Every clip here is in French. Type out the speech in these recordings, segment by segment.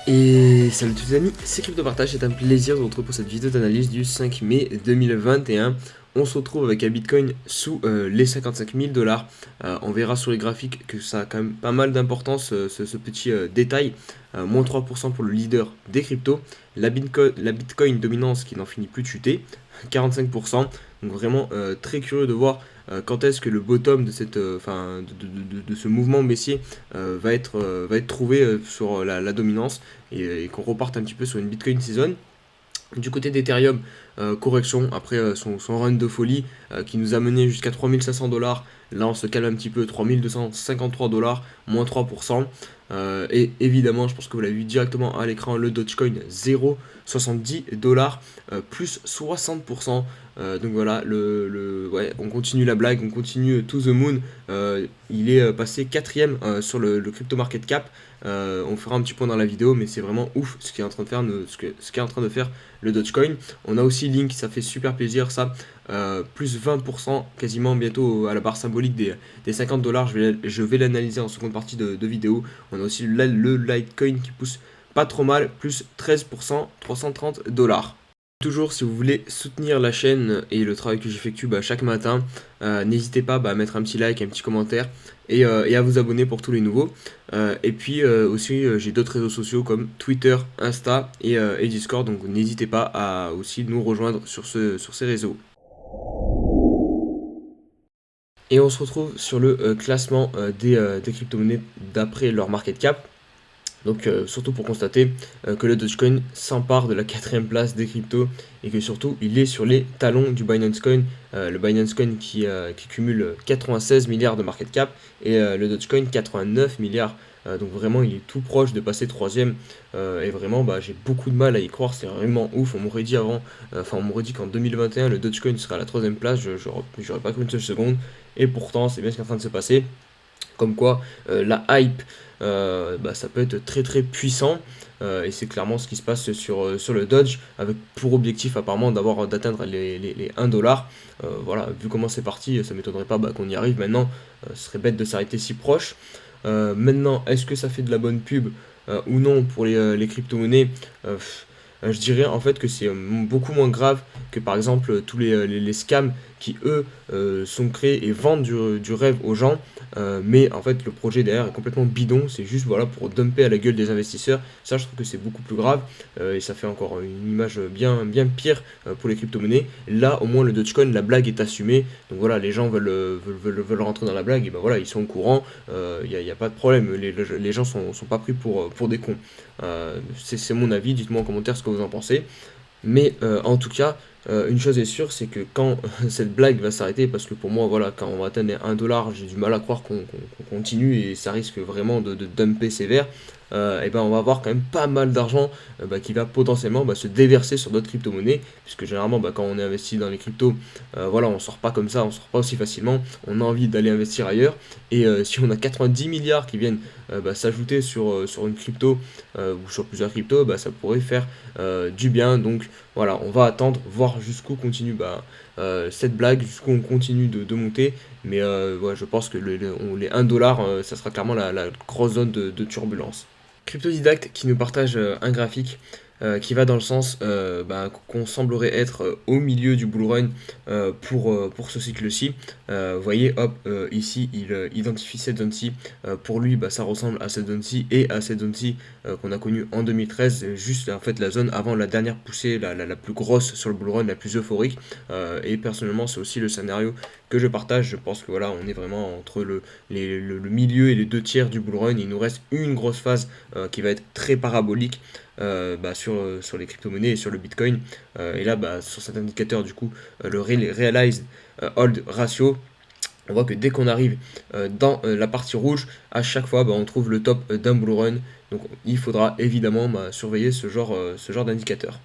Et salut tous les amis, c'est Crypto Partage, c'est un plaisir de vous retrouver pour cette vidéo d'analyse du 5 mai 2021. On se retrouve avec un Bitcoin sous les 55 000 dollars. On verra sur les graphiques que ça a quand même pas mal d'importance ce petit détail. Moins 3% pour le leader des cryptos. La Bitcoin dominance qui n'en finit plus de chuter, 45%. Donc vraiment très curieux de voir quand est-ce que le bottom de, de ce mouvement baissier va être trouvé sur la dominance et qu'on reparte un petit peu sur une Bitcoin season. Du côté d'Ethereum, correction après son run de folie qui nous a mené jusqu'à 3500 dollars. Là, on se calme un petit peu, 3253 dollars, moins 3%. Et évidemment, je pense que vous l'avez vu directement à l'écran, le Dogecoin 0,70 dollars, plus 60%. Donc voilà, ouais, on continue la blague, on continue to the moon. Il est passé quatrième sur le crypto market cap. On fera un petit point dans la vidéo, mais c'est vraiment ouf ce qu'est en train de faire, ce qu'est en train de faire le Dogecoin. On a aussi Link, ça fait super plaisir ça. Plus 20% quasiment bientôt à la barre symbolique des 50 dollars. Je vais l'analyser en seconde partie de vidéo. On a aussi le Litecoin qui pousse pas trop mal, plus 13%, 330 dollars. Toujours, si vous voulez soutenir la chaîne et le travail que j'effectue chaque matin, n'hésitez pas à mettre un petit like, un petit commentaire et à vous abonner pour tous les nouveaux. Et puis aussi, j'ai d'autres réseaux sociaux comme Twitter, Insta et Discord, donc n'hésitez pas à aussi nous rejoindre sur ces réseaux. Et on se retrouve sur le classement des crypto-monnaies d'après leur market cap. Donc surtout pour constater que le Dogecoin s'empare de la quatrième place des cryptos et que surtout il est sur les talons du Binance Coin. Le Binance Coin qui cumule 96 milliards de market cap et le Dogecoin 89 milliards. Donc vraiment il est tout proche de passer troisième et vraiment j'ai beaucoup de mal à y croire, c'est vraiment ouf. On m'aurait dit avant, on m'aurait dit qu'en 2021 le Dogecoin serait à la troisième place, j'aurais pas cru une seule seconde et pourtant c'est bien ce qui est en train de se passer. Comme quoi la hype, ça peut être très très puissant. Et c'est clairement ce qui se passe sur le Dodge, avec pour objectif apparemment d'atteindre les 1 dollar. Voilà, vu comment c'est parti, ça m'étonnerait pas qu'on y arrive maintenant. Ce serait bête de s'arrêter si proche. Maintenant, est-ce que ça fait de la bonne pub ou non pour les crypto-monnaies? Je dirais en fait que c'est beaucoup moins grave que par exemple tous les scams qui eux sont créés et vendent du rêve aux gens. Mais en fait le projet derrière est complètement bidon, c'est juste voilà pour dumper à la gueule des investisseurs. Ça je trouve que c'est beaucoup plus grave et ça fait encore une image bien pire pour les crypto-monnaies. Là au moins le Dogecoin, la blague est assumée, donc voilà, les gens veulent rentrer dans la blague et ben voilà, ils sont au courant, y a pas de problème, les gens sont pas pris pour des cons. C'est mon avis, dites-moi en commentaire ce que vous en pensez. Mais en tout cas, une chose est sûre, c'est que quand cette blague va s'arrêter, parce que pour moi, voilà, quand on va atteindre les 1 dollar, j'ai du mal à croire qu'on continue et ça risque vraiment de dumper sévère. Et ben on va avoir quand même pas mal d'argent qui va potentiellement se déverser sur d'autres crypto-monnaies, puisque généralement quand on est investi dans les cryptos, voilà, on sort pas comme ça, on sort pas aussi facilement, on a envie d'aller investir ailleurs, et si on a 90 milliards qui viennent s'ajouter sur une crypto ou sur plusieurs cryptos, ça pourrait faire du bien. Donc voilà, on va attendre, voir jusqu'où continue cette blague, jusqu'où on continue de monter. Mais ouais, je pense que les 1 dollar, ça sera clairement la grosse zone de turbulence. Cryptodidacte qui nous partage un graphique qui va dans le sens qu'on semblerait être au milieu du bull run pour ce cycle-ci. Vous voyez, hop, ici, il identifie cette zone-ci. Pour lui, ça ressemble à cette zone-ci et à cette zone-ci qu'on a connue en 2013, juste en fait la zone avant la dernière poussée, la plus grosse sur le bull run, la plus euphorique. Et personnellement, c'est aussi le scénario que je partage. Je pense que voilà, on est vraiment entre le milieu et les deux tiers du bull run. Il nous reste une grosse phase qui va être très parabolique sur les crypto-monnaies et sur le Bitcoin. Et là, sur cet indicateur, du coup, le Realized Hold Ratio, on voit que dès qu'on arrive dans la partie rouge, à chaque fois, on trouve le top d'un bull run. Donc, il faudra évidemment surveiller ce genre d'indicateur.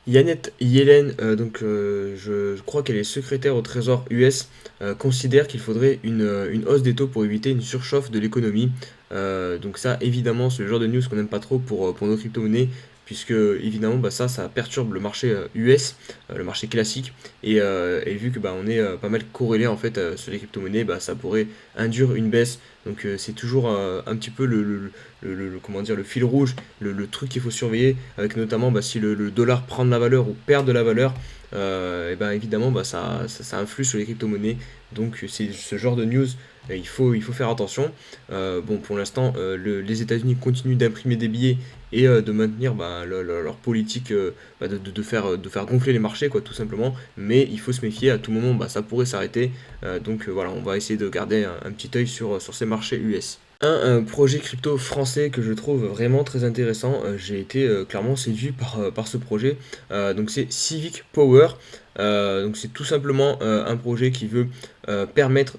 Yannette Yellen, je crois qu'elle est secrétaire au Trésor US, considère qu'il faudrait une hausse des taux pour éviter une surchauffe de l'économie. Donc ça, évidemment, c'est le genre de news qu'on n'aime pas trop pour nos crypto-monnaies. puisque évidemment ça perturbe le marché US, le marché classique, et vu que on est pas mal corrélé en fait sur les crypto-monnaies, ça pourrait induire une baisse. Donc c'est toujours un petit peu comment dire, le fil rouge, le truc qu'il faut surveiller, avec notamment si le dollar prend de la valeur ou perd de la valeur, et évidemment ça influe sur les crypto-monnaies. Donc c'est ce genre de news, il faut faire attention. Bon, pour l'instant, les États-Unis continuent d'imprimer des billets et de maintenir leur politique, de faire gonfler les marchés, quoi, tout simplement. Mais il faut se méfier, à tout moment, ça pourrait s'arrêter. Donc voilà, on va essayer de garder un petit œil sur ces marchés US. Un projet crypto français que je trouve vraiment très intéressant, j'ai été clairement séduit par ce projet. Donc c'est Civic Power. Donc c'est tout simplement un projet qui veut permettre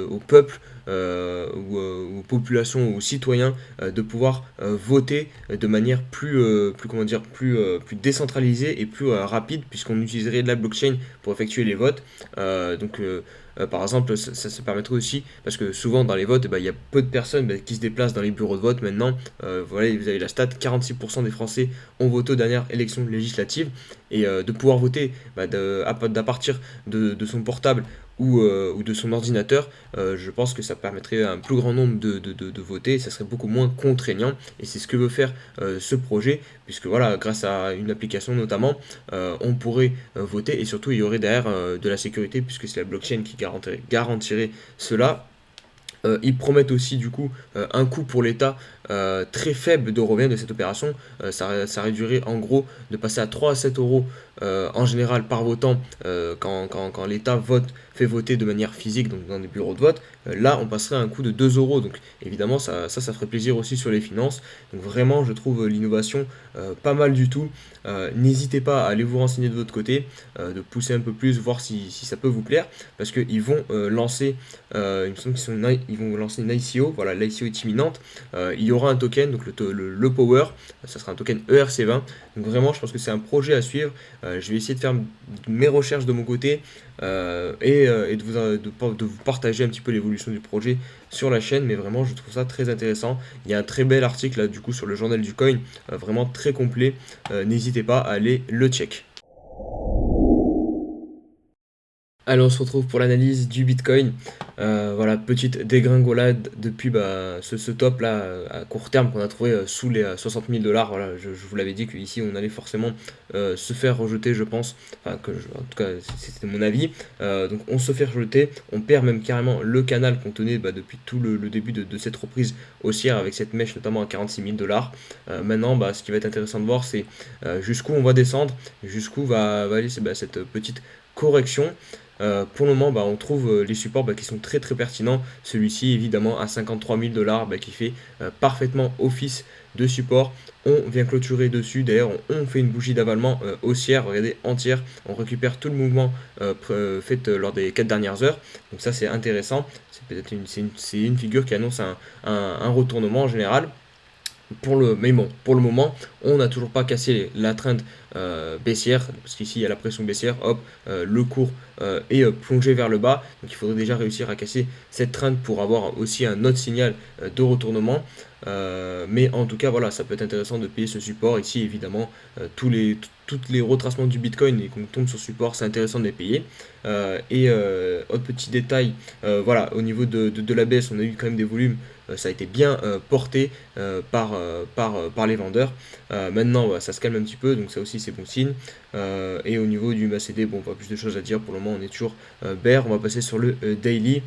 au peuple, aux populations, aux citoyens, de pouvoir voter de manière plus décentralisée et plus rapide, puisqu'on utiliserait de la blockchain pour effectuer les votes. Par exemple, ça permettrait aussi, parce que souvent dans les votes, il y a peu de personnes qui se déplacent dans les bureaux de vote maintenant. Voilà, vous avez la stat, 46% des Français ont voté aux dernières élections législatives, et de pouvoir voter à partir de son portable ou de son ordinateur, je pense que ça permettrait à un plus grand nombre de voter, et ça serait beaucoup moins contraignant, et c'est ce que veut faire ce projet, puisque voilà, grâce à une application notamment, on pourrait voter, et surtout il y aurait derrière de la sécurité, puisque c'est la blockchain qui garantirait cela. Ils promettent aussi du coup un coût pour l'État très faible de revient de cette opération. Ça réduirait en gros de passer à 3 à 7 euros en général par votant quand l'État fait voter de manière physique, donc dans des bureaux de vote. Là, on passerait à un coût de 2 euros. Donc évidemment, ça ferait plaisir aussi sur les finances. Donc vraiment, je trouve l'innovation pas mal du tout. N'hésitez pas à aller vous renseigner de votre côté, de pousser un peu plus, voir si ça peut vous plaire, parce qu'ils vont lancer, il me semble ils vont lancer une ICO, voilà, l'ICO est imminente. Il y aura un token, donc le Power, ça sera un token ERC20. Donc vraiment, je pense que c'est un projet à suivre. Je vais essayer de faire mes recherches de mon côté, et de vous partager un petit peu l'évolution du projet sur la chaîne, mais vraiment je trouve ça très intéressant. Il y a un très bel article là du coup sur le journal du coin, vraiment très complet. N'hésitez pas à aller le check. Allez, on se retrouve pour l'analyse du Bitcoin. Voilà, petite dégringolade depuis ce top là à court terme qu'on a trouvé sous les 60 000 dollars. Voilà, je vous l'avais dit qu'ici on allait forcément se faire rejeter, je pense. Enfin, en tout cas, c'était mon avis. Donc on se fait rejeter, on perd même carrément le canal qu'on tenait depuis tout le début de cette reprise haussière, avec cette mèche notamment à 46 000 dollars. Maintenant, ce qui va être intéressant de voir, c'est jusqu'où on va descendre, jusqu'où va aller cette petite correction. Pour le moment, on trouve les supports qui sont très très pertinents. Celui-ci, évidemment, à 53 000 dollars, qui fait parfaitement office de support. On vient clôturer dessus. D'ailleurs, on fait une bougie d'avalement haussière, regardez, entière. On récupère tout le mouvement fait lors des 4 dernières heures. Donc ça, c'est intéressant. C'est peut-être une figure qui annonce un retournement en général. Mais bon, pour le moment, on n'a toujours pas cassé la trend baissière, parce qu'ici il y a la pression baissière, hop, le cours est plongé vers le bas, donc il faudrait déjà réussir à casser cette trend pour avoir aussi un autre signal de retournement. Mais en tout cas, voilà, ça peut être intéressant de payer ce support. Ici, évidemment, toutes les retracements du Bitcoin et qu'on tombe sur support, c'est intéressant de les payer. Autre petit détail, voilà, au niveau de la baisse, on a eu quand même des volumes. Ça a été bien porté par les vendeurs. Maintenant, ça se calme un petit peu, donc ça aussi c'est bon signe. Et au niveau du MACD, bon, pas plus de choses à dire. Pour le moment, on est toujours bear. On va passer sur le daily.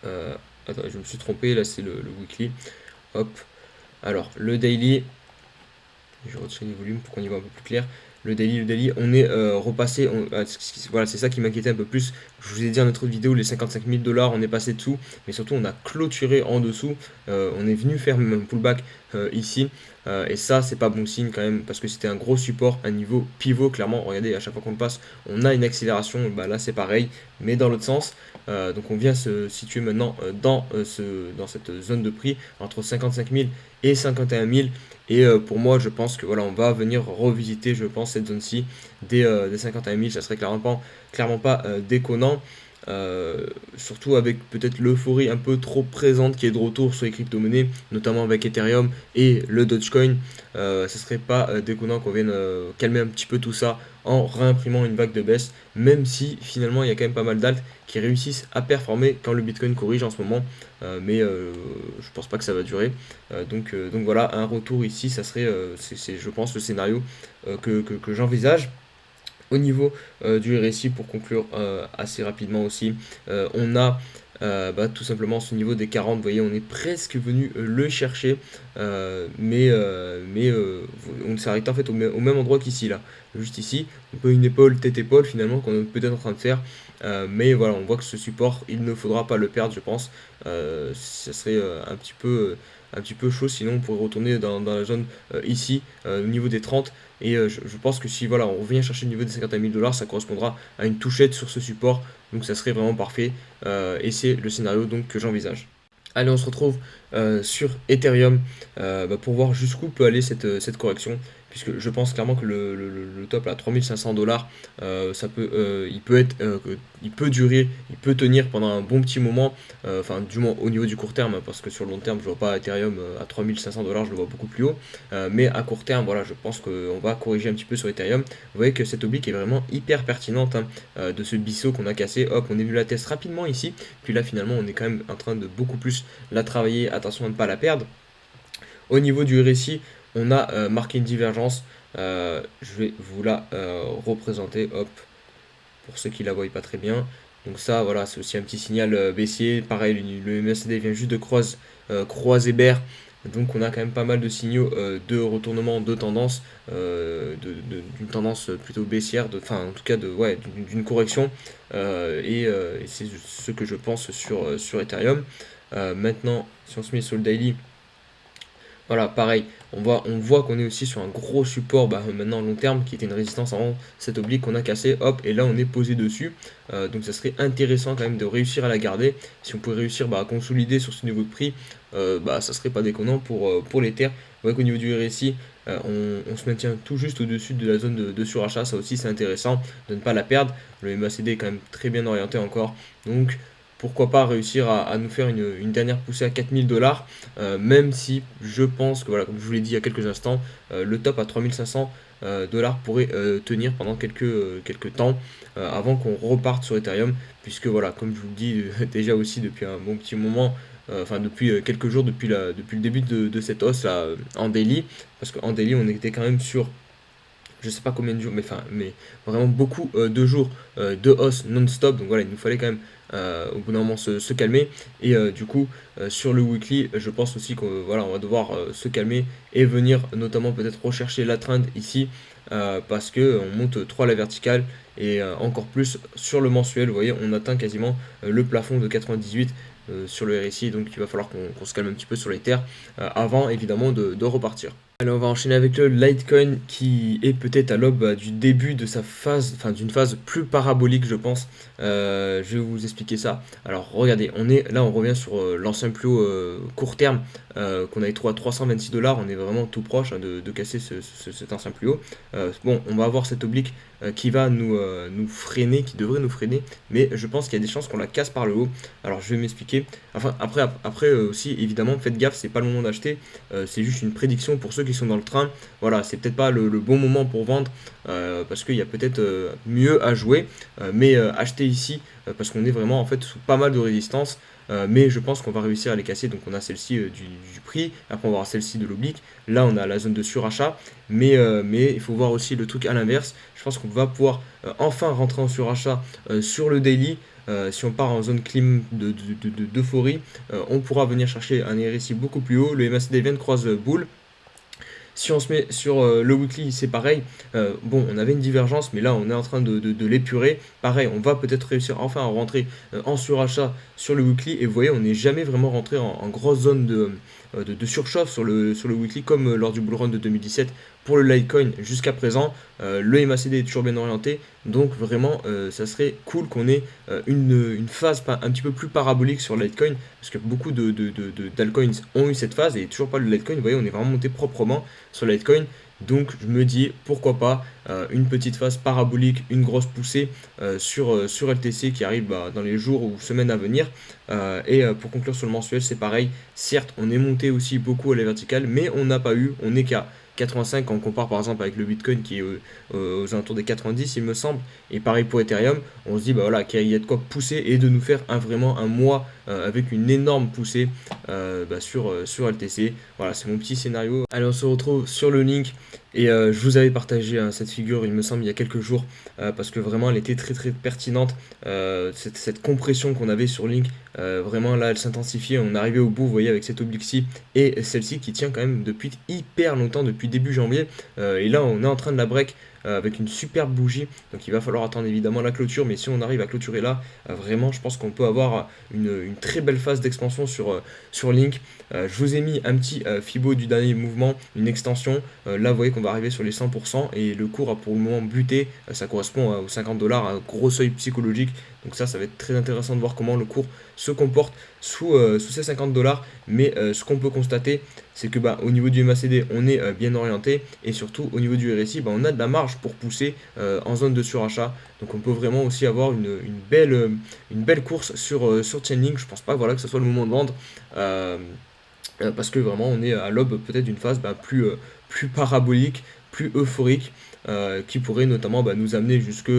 Attends, je me suis trompé, là c'est le weekly. Hop. Alors, le daily, je retire les volumes pour qu'on y voit un peu plus clair. Le daily, on est repassé. Voilà, c'est ça qui m'inquiétait un peu plus. Je vous ai dit dans notre vidéo, les 55 000 dollars, on est passé dessous, mais surtout on a clôturé en dessous. On est venu faire même un pullback ici, et ça, c'est pas bon signe quand même, parce que c'était un gros support, un niveau pivot. Clairement, regardez, à chaque fois qu'on le passe, on a une accélération. Là, c'est pareil, mais dans l'autre sens. Donc, on vient se situer maintenant dans cette zone de prix entre 55 000 et 51 000. Et pour moi, je pense que voilà, on va venir revisiter, je pense, cette zone-ci des 51 000. Ça serait clairement pas déconnant. surtout avec peut-être l'euphorie un peu trop présente qui est de retour sur les crypto-monnaies, notamment avec Ethereum et le Dogecoin. Ça serait pas déconnant qu'on vienne calmer un petit peu tout ça en réimprimant une vague de baisse, même si finalement il y a quand même pas mal d'alts qui réussissent à performer quand le Bitcoin corrige en ce moment, mais je pense pas que ça va durer. Donc voilà, un retour ici, ça serait, c'est, je pense, le scénario que j'envisage. Au niveau du RSI, pour conclure assez rapidement aussi, on a tout simplement ce niveau des 40, vous voyez, on est presque venu le chercher, mais on s'est arrêté en fait au même endroit qu'ici, là, juste ici, un peu une épaule, tête-épaule finalement, qu'on est peut-être en train de faire, mais voilà, on voit que ce support, il ne faudra pas le perdre, je pense. Ça serait un petit peu chaud, sinon on pourrait retourner dans la zone ici, au niveau des 30. Et je pense que si voilà, on vient chercher le niveau des 51 000 $, ça correspondra à une touchette sur ce support. Donc ça serait vraiment parfait. Et c'est le scénario donc que j'envisage. Allez, on se retrouve sur Ethereum pour voir jusqu'où peut aller cette correction. Puisque je pense clairement que le top à 3500 $, il peut durer, il peut tenir pendant un bon petit moment. Enfin, du moins au niveau du court terme, hein, parce que sur le long terme, je vois pas Ethereum à 3500 $, je le vois beaucoup plus haut. Mais à court terme, voilà, je pense qu'on va corriger un petit peu sur Ethereum. Vous voyez que cette oblique est vraiment hyper pertinente, hein, de ce biseau qu'on a cassé. Hop, on est venu la test rapidement ici. Puis là, finalement, on est quand même en train de beaucoup plus la travailler. Attention à ne pas la perdre. Au niveau du RSI, on a marqué une divergence. Je vais vous la représenter. Hop, pour ceux qui la voient pas très bien. Donc ça, voilà, c'est aussi un petit signal baissier. Pareil, le MACD vient juste de croiser Bear. Donc on a quand même pas mal de signaux de retournement de tendance, d'une tendance plutôt baissière, enfin en tout cas d'une correction. Et c'est ce que je pense sur Ethereum. Maintenant, si on se met sur le daily, voilà, pareil, on voit qu'on est aussi sur un gros support maintenant long terme qui était une résistance avant cette oblique qu'on a cassé, hop, et là on est posé dessus. Donc ça serait intéressant quand même de réussir à la garder. Si on pouvait réussir à consolider sur ce niveau de prix, ça serait pas déconnant pour l'Ether. Vous voyez qu'au niveau du RSI, on se maintient tout juste au-dessus de la zone de surachat, ça aussi c'est intéressant de ne pas la perdre. Le MACD est quand même très bien orienté encore, donc pourquoi pas réussir à nous faire une dernière poussée à 4000 $, même si je pense que, voilà, comme je vous l'ai dit il y a quelques instants, le top à 3500 $ pourrait tenir pendant quelques temps avant qu'on reparte sur Ethereum, puisque voilà, comme je vous le dis déjà aussi depuis un bon petit moment, enfin depuis quelques jours, depuis le début de cette hausse là en daily, parce qu'en daily on était quand même sur je sais pas combien de jours, mais vraiment beaucoup de jours de hausse non-stop. Donc voilà, il nous fallait quand même au bout d'un moment se calmer. Et du coup, sur le weekly, je pense aussi qu'on voilà, on va devoir se calmer et venir notamment peut-être rechercher la trend ici parce que on monte 3 à la verticale et encore plus sur le mensuel. Vous voyez, on atteint quasiment le plafond de 98 sur le RSI. Donc il va falloir qu'on se calme un petit peu sur les terres avant évidemment de repartir. Allez, on va enchaîner avec le Litecoin qui est peut-être à l'aube du début de sa phase, enfin d'une phase plus parabolique, je pense. Je vais vous expliquer ça. Alors, regardez, on revient sur l'ancien plus haut court terme qu'on avait trouvé à 326 $. On est vraiment tout proche, hein, de casser cet ancien plus haut. Bon, on va avoir cette oblique qui va nous freiner, qui devrait nous freiner, mais je pense qu'il y a des chances qu'on la casse par le haut. Alors, je vais m'expliquer. Enfin, après aussi, évidemment, faites gaffe, c'est pas le moment d'acheter. C'est juste une prédiction pour ceux qui sont dans le train. Voilà, c'est peut-être pas le bon moment pour vendre parce qu'il y a peut-être mieux à jouer. Mais acheter ici parce qu'on est vraiment en fait sous pas mal de résistance. Mais je pense qu'on va réussir à les casser. Donc on a celle-ci du prix, après on va avoir celle-ci de l'oblique. Là on a la zone de surachat. Mais il faut voir aussi le truc à l'inverse. Je pense qu'on va pouvoir enfin rentrer en surachat sur le daily. Si on part en zone clim d'euphorie, on pourra venir chercher un RSI beaucoup plus haut. Le MACD vient de croise boule. Si on se met sur le weekly, c'est pareil. Bon, on avait une divergence, mais là, on est en train de l'épurer. Pareil, on va peut-être réussir enfin à rentrer en surachat sur le weekly. Et vous voyez, on n'est jamais vraiment rentré en grosse zone de surchauffe sur le weekly, comme lors du bull run de 2017 pour le Litecoin jusqu'à présent. Le MACD est toujours bien orienté. Donc vraiment, ça serait cool qu'on ait une phase un petit peu plus parabolique sur le Litecoin. Parce que beaucoup d'altcoins ont eu cette phase et toujours pas le Litecoin. Vous voyez, on est vraiment monté proprement sur le Litecoin. Donc je me dis pourquoi pas une petite phase parabolique, une grosse poussée sur LTC qui arrive dans les jours ou semaines à venir. Pour conclure sur le mensuel, c'est pareil. Certes, on est monté aussi beaucoup à la verticale, mais on n'a pas eu, on est qu'à 85 quand on compare par exemple avec le Bitcoin qui est aux alentours des 90 il me semble. Et pareil pour Ethereum, on se dit voilà qu'il y a de quoi pousser et de nous faire vraiment un mois avec une énorme poussée sur LTC. Voilà, c'est mon petit scénario. Allez, on se retrouve sur le link. Je vous avais partagé cette figure, il me semble, il y a quelques jours, parce que vraiment elle était très très pertinente. Cette compression qu'on avait sur Link, vraiment là elle s'intensifiait. On arrivait au bout, vous voyez, avec cette oblique-ci et celle-ci qui tient quand même depuis hyper longtemps, depuis début janvier. Et là on est en train de la break. Avec une superbe bougie, donc il va falloir attendre évidemment la clôture, mais si on arrive à clôturer là, vraiment je pense qu'on peut avoir une très belle phase d'expansion sur Link. Je vous ai mis un petit Fibo du dernier mouvement, une extension. Là vous voyez qu'on va arriver sur les 100% et le cours a pour le moment buté. Ça correspond aux 50 $, un gros seuil psychologique. Donc ça va être très intéressant de voir comment le cours se comporte sous ces 50 $. Mais ce qu'on peut constater, c'est que au niveau du MACD, on est bien orienté. Et surtout, au niveau du RSI, on a de la marge pour pousser en zone de surachat. Donc on peut vraiment aussi avoir une belle course sur Chainlink. Je pense pas que ce soit le moment de vendre. Parce que vraiment on est à l'aube peut-être d'une phase plus parabolique, plus euphorique, qui pourrait notamment nous amener jusque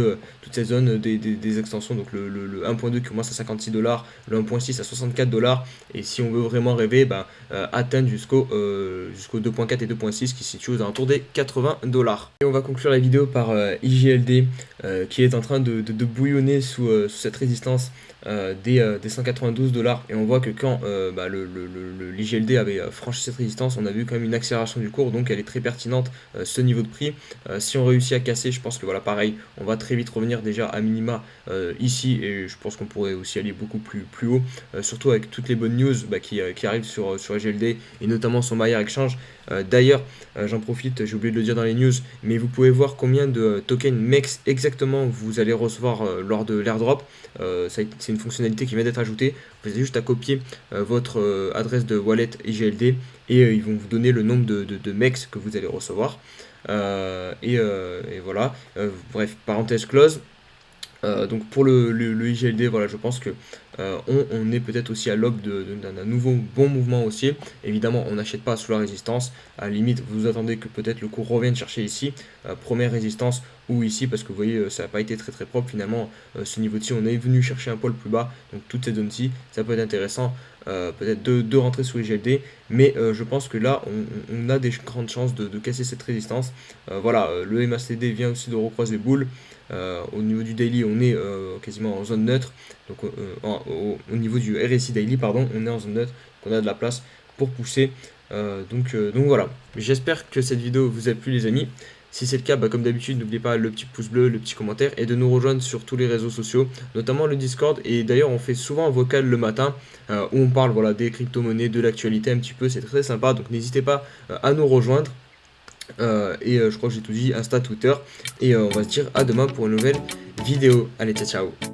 toutes ces zones des extensions, donc le 1.2 qui commence à 56 $, le 1.6 à 64 $, et si on veut vraiment rêver, atteindre jusqu'au 2.4 et 2.6 qui se situent aux alentours des 80 $. Et on va conclure la vidéo par IGLD qui est en train de bouillonner sous cette résistance des 192 $, et on voit que quand l'IGLD avait franchi cette résistance, on a vu quand même une accélération du cours, donc elle est très pertinente ce niveau de prix. Si on réussit à casser, je pense que pareil, on va très vite revenir déjà à minima ici, et je pense qu'on pourrait aussi aller beaucoup plus haut, surtout avec toutes les bonnes news qui arrivent sur IGLD et notamment son Maillard Exchange. D'ailleurs, j'en profite, j'ai oublié de le dire dans les news, mais vous pouvez voir combien de tokens MEX exactement vous allez recevoir lors de l'airdrop. C'est une fonctionnalité qui vient d'être ajoutée. Vous avez juste à copier votre adresse de wallet IGLD et ils vont vous donner le nombre de MEX que vous allez recevoir. Et voilà. Bref, parenthèse close. Donc pour le IGLD, voilà, je pense que on est peut-être aussi à l'aube d'un nouveau bon mouvement haussier. Évidemment, on n'achète pas sous la résistance. À la limite, vous attendez que peut-être le cours revienne chercher ici, première résistance, ou ici, parce que vous voyez, ça n'a pas été très très propre finalement. Ce niveau-ci, on est venu chercher un poil plus bas. Donc toutes ces zones-ci, ça peut être intéressant. Peut-être de rentrer sous IGLD, mais je pense que là on a des grandes chances de casser cette résistance. Voilà, le MACD vient aussi de recroiser boule. Au niveau du daily, on est quasiment en zone neutre. Donc au niveau du RSI daily, pardon, on est en zone neutre. Donc on a de la place pour pousser. Donc voilà. J'espère que cette vidéo vous a plu, les amis. Si c'est le cas, comme d'habitude, n'oubliez pas le petit pouce bleu, le petit commentaire et de nous rejoindre sur tous les réseaux sociaux, notamment le Discord. Et d'ailleurs, on fait souvent un vocal le matin où on parle des crypto-monnaies, de l'actualité un petit peu. C'est très sympa, donc n'hésitez pas à nous rejoindre. Je crois que j'ai tout dit, Insta, Twitter. Et on va se dire à demain pour une nouvelle vidéo. Allez, ciao, ciao.